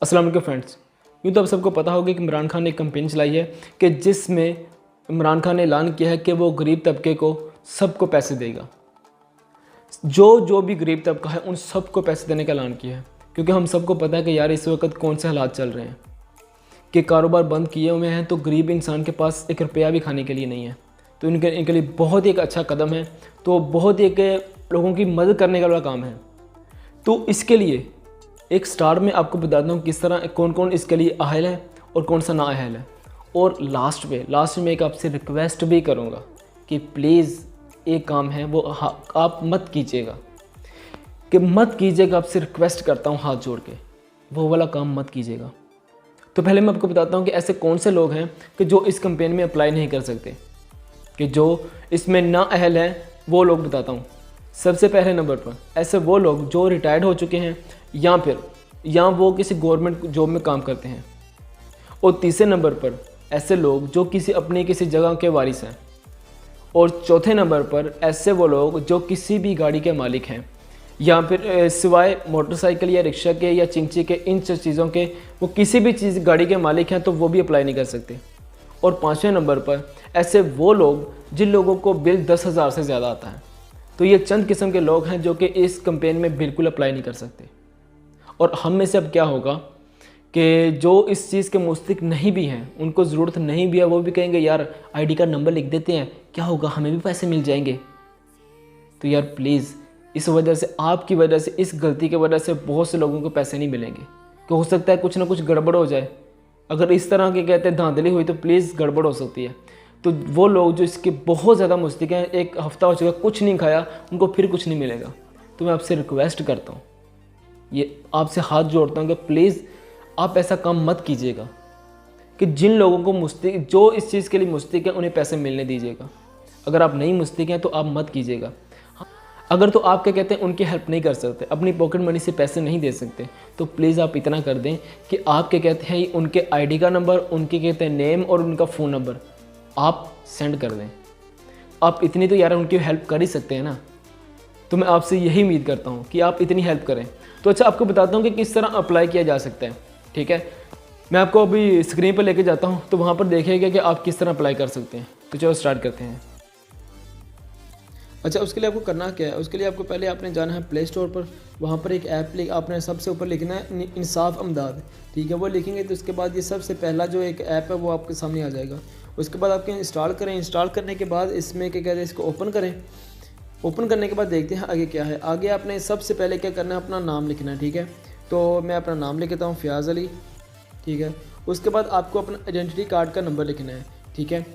अस्सलाम वालेकुम फ्रेंड्स। यूँ तो आप सबको पता होगा कि इमरान खान ने एक कैंपेन चलाई है कि जिसमें इमरान खान ने ऐलान किया है कि वो गरीब तबके को सबको पैसे देगा। जो भी गरीब तबका है उन सबको पैसे देने का ऐलान किया है, क्योंकि हम सबको पता है कि यार इस वक्त कौन से हालात चल रहे हैं कि कारोबार बंद किए हुए हैं, तो गरीब इंसान के पास एक रुपया भी खाने के लिए नहीं है। तो इनके लिए बहुत ही एक अच्छा कदम है, तो बहुत ही एक लोगों की मदद करने का बड़ा काम है। तो इसके लिए एक स्टार्ट में आपको बताता हूँ किस तरह कौन कौन इसके लिए अहल है और कौन सा ना अहल है। और लास्ट में एक आपसे रिक्वेस्ट भी करूँगा कि प्लीज़ एक काम है वो आप मत कीजिएगा, आपसे रिक्वेस्ट करता हूँ हाथ जोड़ के, वो वाला काम मत कीजिएगा। तो पहले मैं आपको बताता हूँ कि ऐसे कौन से लोग हैं कि जो इस कैंपेन में अप्लाई नहीं कर सकते, कि जो इसमें ना अहल हैं वो लोग बताता हूँ। सबसे पहले नंबर पर ऐसे वो लोग जो रिटायर्ड हो चुके हैं या वो किसी गवर्नमेंट जॉब में काम करते हैं। और तीसरे नंबर पर ऐसे लोग जो किसी जगह के वारिस हैं। और चौथे नंबर पर ऐसे वो लोग जो किसी भी गाड़ी के मालिक हैं, या फिर सिवाय मोटरसाइकिल या रिक्शा के या चिंची के इन चीज़ों के वो किसी भी चीज़ गाड़ी के मालिक हैं, तो वो भी अप्लाई नहीं कर सकते। और पाँचवें नंबर पर ऐसे वो लोग जिन लोगों को बिल 10,000 से ज़्यादा आता है। तो ये चंद किस्म के लोग हैं जो कि इस कैंपेन में बिल्कुल अप्लाई नहीं कर सकते। और हम में से अब क्या होगा कि जो इस चीज़ के मुस्तहिक नहीं भी हैं, उनको ज़रूरत नहीं भी है, वो भी कहेंगे यार आईडी का नंबर लिख देते हैं, क्या होगा, हमें भी पैसे मिल जाएंगे। तो यार प्लीज़, इस वजह से, आपकी वजह से, इस गलती की वजह से बहुत से लोगों को पैसे नहीं मिलेंगे, कि हो सकता है कुछ ना कुछ गड़बड़ हो जाए। अगर इस तरह के कहते हैं धांधली हुई तो प्लीज़ गड़बड़ हो सकती है। तो वो लोग जो इसके बहुत ज़्यादा मुस्तहिक हैं, एक हफ़्ता हो चुका कुछ नहीं खाया, उनको फिर कुछ नहीं मिलेगा। तो मैं आपसे रिक्वेस्ट करता हूँ, ये आपसे हाथ जोड़ता हूँ कि प्लीज़ आप ऐसा काम मत कीजिएगा कि जिन लोगों को मुस्तहिक, जो इस चीज़ के लिए मुस्तहिक है, उन्हें पैसे मिलने दीजिएगा। अगर आप नहीं मुस्तहिक हैं तो आप मत कीजिएगा। अगर तो आप क्या कहते हैं उनकी हेल्प नहीं कर सकते, अपनी पॉकेट मनी से पैसे नहीं दे सकते, तो प्लीज़ आप इतना कर दें कि आप क्या कहते हैं उनके आईडी का नंबर, उनके कहते हैं नेम और उनका फ़ोन नंबर आप सेंड कर दें। आप इतनी तो यार उनकी हेल्प कर ही सकते हैं ना। तो मैं आपसे यही उम्मीद करता हूँ कि आप इतनी हेल्प करें। तो अच्छा, आपको बताता हूँ कि किस तरह अप्लाई किया जा सकता है। ठीक है, मैं आपको अभी स्क्रीन पर लेके जाता हूँ, तो वहाँ पर देखिएगा कि आप किस तरह अप्लाई कर सकते हैं। तो चलो स्टार्ट करते हैं। अच्छा, उसके लिए आपको करना क्या है, उसके लिए आपको पहले आपने जाना है प्ले स्टोर पर। वहाँ पर एक ऐप आपने सबसे ऊपर लिखना है इंसाफ अमदाद। ठीक है, वो लिखेंगे तो उसके बाद ये सबसे पहला जो एक ऐप है वो आपके सामने आ जाएगा। उसके बाद आपके इंस्टॉल करें। इंस्टॉल करने के बाद इसमें क्या कहते हैं, इसको ओपन करें। ओपन करने के बाद देखते हैं आगे क्या है। आगे आपने सबसे पहले क्या करना है, अपना नाम लिखना है। ठीक है, तो मैं अपना नाम लिख देता हूँ, फ़याज़ अली। ठीक है, उसके बाद आपको अपना आइडेंटिटी कार्ड का नंबर लिखना है। ठीक है,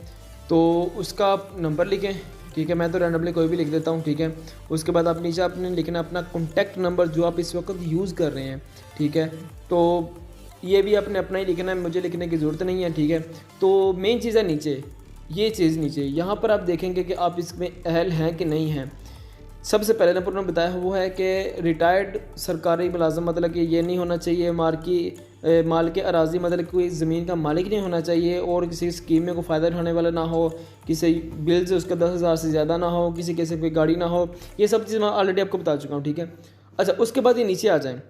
तो उसका आप नंबर लिखें। ठीक है, मैं तो रैंडमली कोई भी लिख देता हूँ। ठीक है, उसके बाद आप नीचे आपने लिखना अपना कॉन्टैक्ट नंबर जो आप इस वक्त यूज़ कर रहे हैं। ठीक है, तो ये भी आपने अपना ही लिखना है, मुझे लिखने की ज़रूरत नहीं है। ठीक है, तो मेन चीज़ है नीचे, ये चीज़ नीचे, यहाँ पर आप देखेंगे कि आप इसमें अहल हैं कि नहीं हैं। सबसे पहले नंबर उन्होंने बताया वो है कि रिटायर्ड सरकारी मुलाजम, मतलब कि ये नहीं होना चाहिए माल के अराजी, मतलब कोई ज़मीन का मालिक नहीं होना चाहिए, और किसी स्कीम में कोई फ़ायदा उठाने वाला ना हो, किसी बिल से उसका 10,000 से ज़्यादा ना हो, किसी कोई गाड़ी ना हो। ये सब चीज़ मैं ऑलरेडी आपको बता चुका हूँ। ठीक है, अच्छा, उसके बाद ये नीचे आ जाएँ।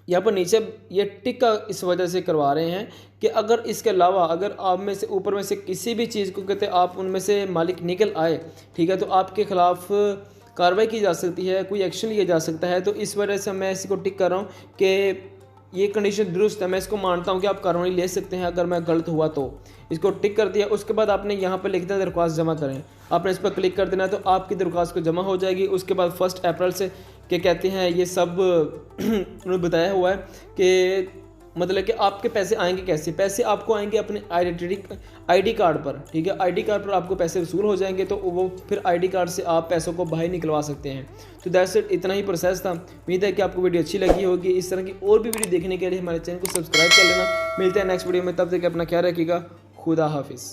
यहाँ पर नीचे ये टिक का इस वजह से करवा रहे हैं कि अगर इसके अलावा अगर आप में से ऊपर में से किसी भी चीज़ को कहते हैं आप उनमें से मालिक निकल आए, ठीक है, तो आपके ख़िलाफ़ कार्रवाई की जा सकती है, कोई एक्शन लिया जा सकता है। तो इस वजह से मैं इसको टिक कर रहा हूँ कि ये कंडीशन दुरुस्त है। मैं इसको मानता हूँ कि आप कार्रवाई ले सकते हैं अगर मैं गलत हुआ तो। इसको टिक कर दिया। उसके बाद आपने यहाँ पर लिख दिया दरख्वास्त जमा करें। आपने इस पर क्लिक कर देना, तो आपकी दरख्वास्त को जमा हो जाएगी। उसके बाद 1 अप्रैल से क्या कहते हैं ये सब उन्होंने बताया हुआ है कि मतलब कि आपके पैसे आएंगे कैसे। पैसे आपको आएंगे अपने आईडी कार्ड पर। ठीक है, आईडी कार्ड पर आपको पैसे वसूल हो जाएंगे, तो वो फिर आईडी कार्ड से आप पैसों को बाहर निकलवा सकते हैं। तो दैट्स इट, इतना ही प्रोसेस था। उम्मीद है कि आपको वीडियो अच्छी लगी होगी। इस तरह की और भी वीडियो देखने के लिए हमारे चैनल को सब्सक्राइब कर लेना। मिलते हैं नेक्स्ट वीडियो में, तब तक अपना ख्याल रखिएगा। खुदा हाफिज़।